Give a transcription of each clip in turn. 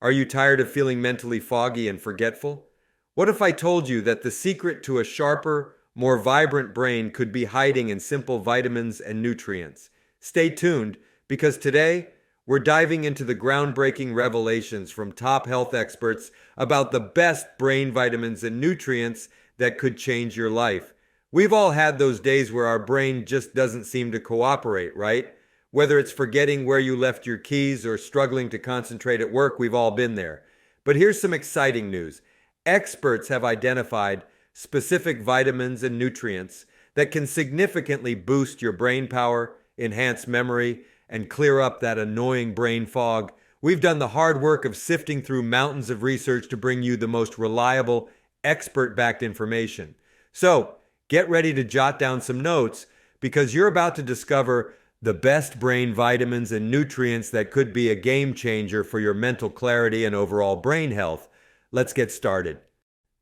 Are you tired of feeling mentally foggy and forgetful? What if I told you that the secret to a sharper, more vibrant brain could be hiding in simple vitamins and nutrients? Stay tuned, because today we're diving into the groundbreaking revelations from top health experts about the best brain vitamins and nutrients that could change your life. We've all had those days where our brain just doesn't seem to cooperate, right? Whether it's forgetting where you left your keys or struggling to concentrate at work, we've all been there. But here's some exciting news. Experts have identified specific vitamins and nutrients that can significantly boost your brain power, enhance memory, and clear up that annoying brain fog. We've done the hard work of sifting through mountains of research to bring you the most reliable, expert-backed information. So, get ready to jot down some notes, because you're about to discover the best brain vitamins and nutrients that could be a game changer for your mental clarity and overall brain health. Let's get started.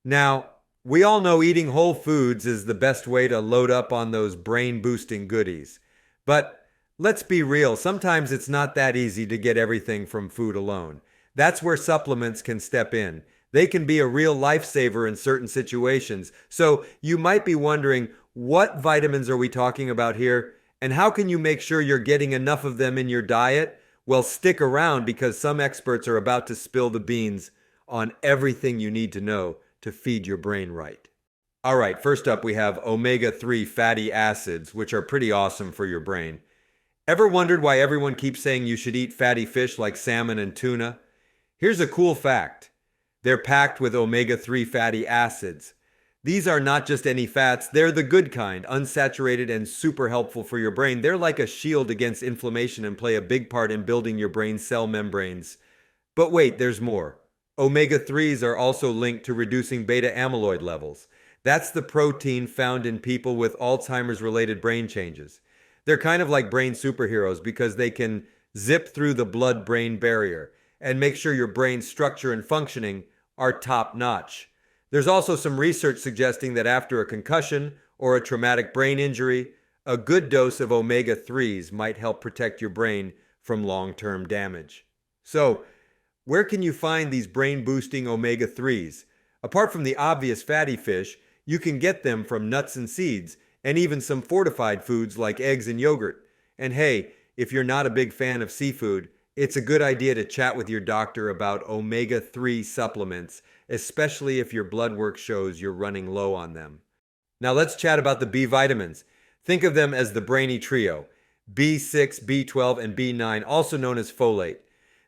Now, we all know eating whole foods is the best way to load up on those brain-boosting goodies. But let's be real, sometimes it's not that easy to get everything from food alone. That's where supplements can step in. They can be a real lifesaver in certain situations. So you might be wondering, what vitamins are we talking about here? And how can you make sure you're getting enough of them in your diet? Well, stick around, because some experts are about to spill the beans on everything you need to know to feed your brain right. All right, first up we have omega-3 fatty acids, which are pretty awesome for your brain. Ever wondered why everyone keeps saying you should eat fatty fish like salmon and tuna? Here's a cool fact. They're packed with omega-3 fatty acids. These are not just any fats, they're the good kind, unsaturated and super helpful for your brain. They're like a shield against inflammation and play a big part in building your brain cell membranes. But wait, there's more. Omega-3s are also linked to reducing beta amyloid levels. That's the protein found in people with Alzheimer's-related brain changes. They're kind of like brain superheroes because they can zip through the blood-brain barrier and make sure your brain's structure and functioning are top-notch. There's also some research suggesting that after a concussion or a traumatic brain injury, a good dose of omega-3s might help protect your brain from long-term damage. So, where can you find these brain-boosting omega-3s? Apart from the obvious fatty fish, you can get them from nuts and seeds, and even some fortified foods like eggs and yogurt. And hey, if you're not a big fan of seafood, it's a good idea to chat with your doctor about omega-3 supplements, especially if your blood work shows you're running low on them. Now let's chat about the B vitamins. Think of them as the brainy trio: B6, B12, and B9, also known as folate.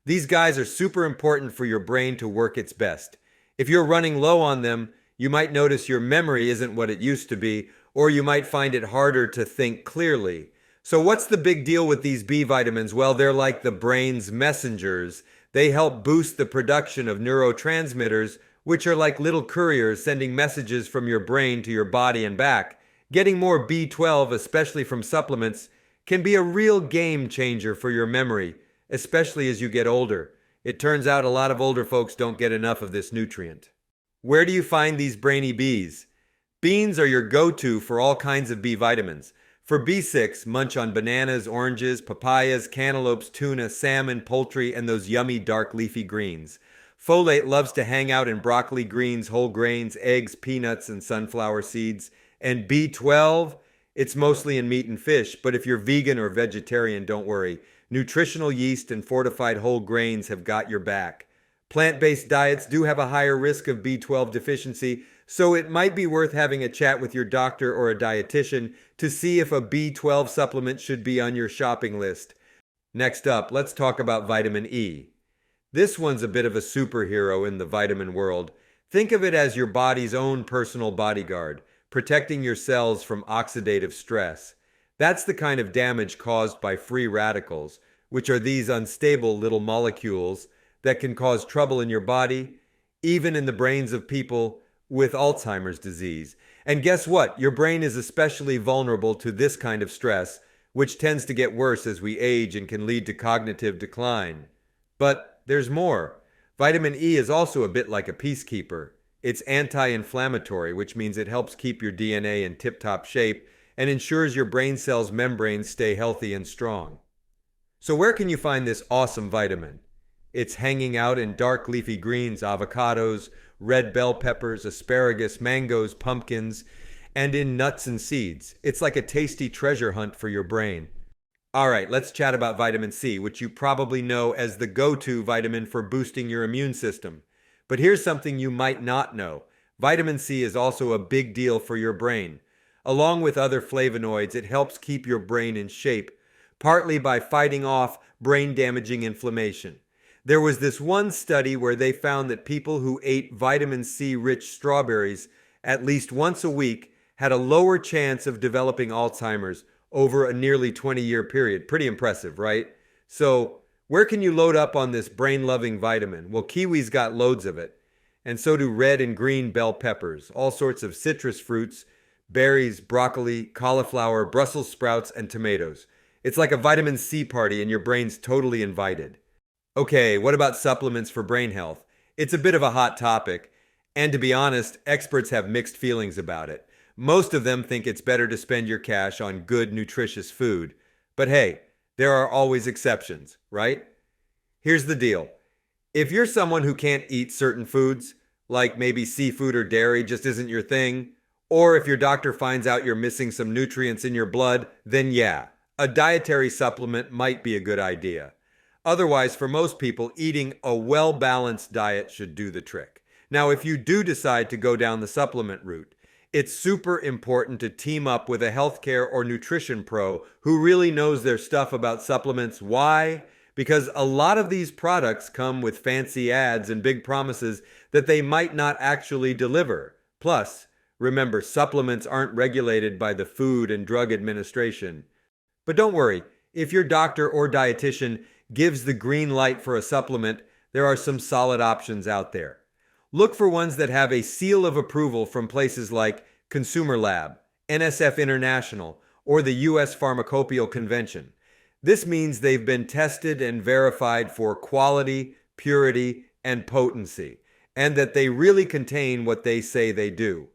These guys are super important for your brain to work its best. If you're running low on them, you might notice your memory isn't what it used to be, or you might find it harder to think clearly. So what's the big deal with these B vitamins? Well, they're like the brain's messengers. They help boost the production of neurotransmitters, which are like little couriers sending messages from your brain to your body and back. Getting more B12, especially from supplements, can be a real game changer for your memory, especially as you get older. It turns out a lot of older folks don't get enough of this nutrient. Where do you find these brainy Bs? Beans are your go-to for all kinds of B vitamins. For B6, munch on bananas, oranges, papayas, cantaloupes, tuna, salmon, poultry, and those yummy dark leafy greens. Folate loves to hang out in broccoli, greens, whole grains, eggs, peanuts, and sunflower seeds. And B12, it's mostly in meat and fish, but if you're vegan or vegetarian, don't worry. Nutritional yeast and fortified whole grains have got your back. Plant-based diets do have a higher risk of B12 deficiency, so it might be worth having a chat with your doctor or a dietitian to see if a B12 supplement should be on your shopping list. Next up, let's talk about vitamin E. This one's a bit of a superhero in the vitamin world. Think of it as your body's own personal bodyguard, protecting your cells from oxidative stress. That's the kind of damage caused by free radicals, which are these unstable little molecules that can cause trouble in your body, even in the brains of people with Alzheimer's disease. And guess what? Your brain is especially vulnerable to this kind of stress, which tends to get worse as we age and can lead to cognitive decline. But there's more. Vitamin E is also a bit like a peacekeeper. It's anti-inflammatory, which means it helps keep your DNA in tip-top shape and ensures your brain cells' membranes stay healthy and strong. So where can you find this awesome vitamin? It's hanging out in dark leafy greens, avocados, red bell peppers, asparagus, mangoes, pumpkins, and in nuts and seeds. It's like a tasty treasure hunt for your brain. All right, let's chat about vitamin C, which you probably know as the go-to vitamin for boosting your immune system. But here's something you might not know. Vitamin C is also a big deal for your brain. Along with other flavonoids, it helps keep your brain in shape, partly by fighting off brain-damaging inflammation. There was this one study where they found that people who ate vitamin C-rich strawberries at least once a week had a lower chance of developing Alzheimer's over a nearly 20-year period. Pretty impressive, right? So, where can you load up on this brain-loving vitamin? Well, kiwis got loads of it, and so do red and green bell peppers, all sorts of citrus fruits, berries, broccoli, cauliflower, Brussels sprouts, and tomatoes. It's like a vitamin C party, and your brain's totally invited. Okay, what about supplements for brain health? It's a bit of a hot topic, and to be honest, experts have mixed feelings about it. Most of them think it's better to spend your cash on good, nutritious food. But hey, there are always exceptions, right? Here's the deal. If you're someone who can't eat certain foods, like maybe seafood or dairy just isn't your thing, or if your doctor finds out you're missing some nutrients in your blood, then yeah, a dietary supplement might be a good idea. Otherwise, for most people, eating a well-balanced diet should do the trick. Now, if you do decide to go down the supplement route, it's super important to team up with a healthcare or nutrition pro who really knows their stuff about supplements. Why? Because a lot of these products come with fancy ads and big promises that they might not actually deliver. Plus, remember, supplements aren't regulated by the Food and Drug Administration. But don't worry, if your doctor or dietitian gives the green light for a supplement, there are some solid options out there. Look for ones that have a seal of approval from places like Consumer Lab, NSF International, or the U.S. Pharmacopeal Convention. This means they've been tested and verified for quality, purity, and potency, and that they really contain what they say they do.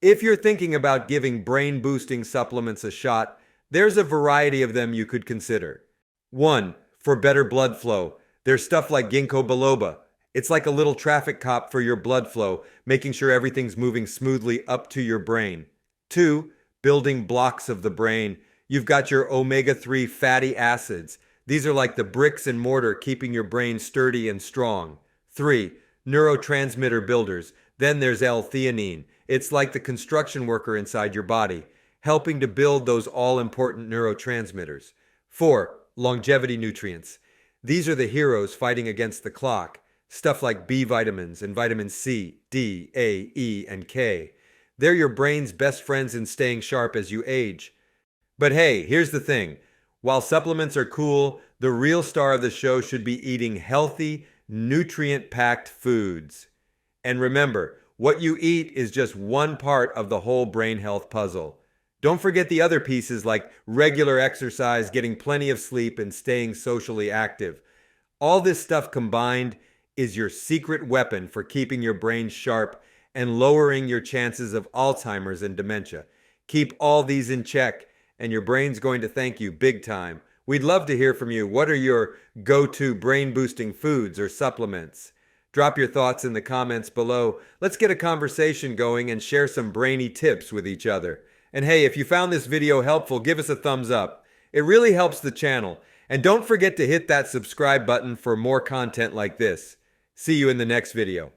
If you're thinking about giving brain-boosting supplements a shot, there's a variety of them you could consider. 1. For better blood flow, there's stuff like ginkgo biloba. It's like a little traffic cop for your blood flow, making sure everything's moving smoothly up to your brain. 2. Building blocks of the brain. You've got your omega-3 fatty acids. These are like the bricks and mortar keeping your brain sturdy and strong. 3. Neurotransmitter builders. Then there's L-theanine. It's like the construction worker inside your body, helping to build those all-important neurotransmitters. 4. Longevity nutrients. These are the heroes fighting against the clock. Stuff like B vitamins and vitamin C, D, A, E, and K. They're your brain's best friends in staying sharp as you age. But hey, here's the thing. While supplements are cool, the real star of the show should be eating healthy, nutrient-packed foods. And remember, what you eat is just one part of the whole brain health puzzle. Don't forget the other pieces like regular exercise, getting plenty of sleep, and staying socially active. All this stuff combined is your secret weapon for keeping your brain sharp and lowering your chances of Alzheimer's and dementia. Keep all these in check, and your brain's going to thank you big time. We'd love to hear from you. What are your go-to brain-boosting foods or supplements? Drop your thoughts in the comments below. Let's get a conversation going and share some brainy tips with each other. And hey, if you found this video helpful, give us a thumbs up. It really helps the channel. And don't forget to hit that subscribe button for more content like this. See you in the next video.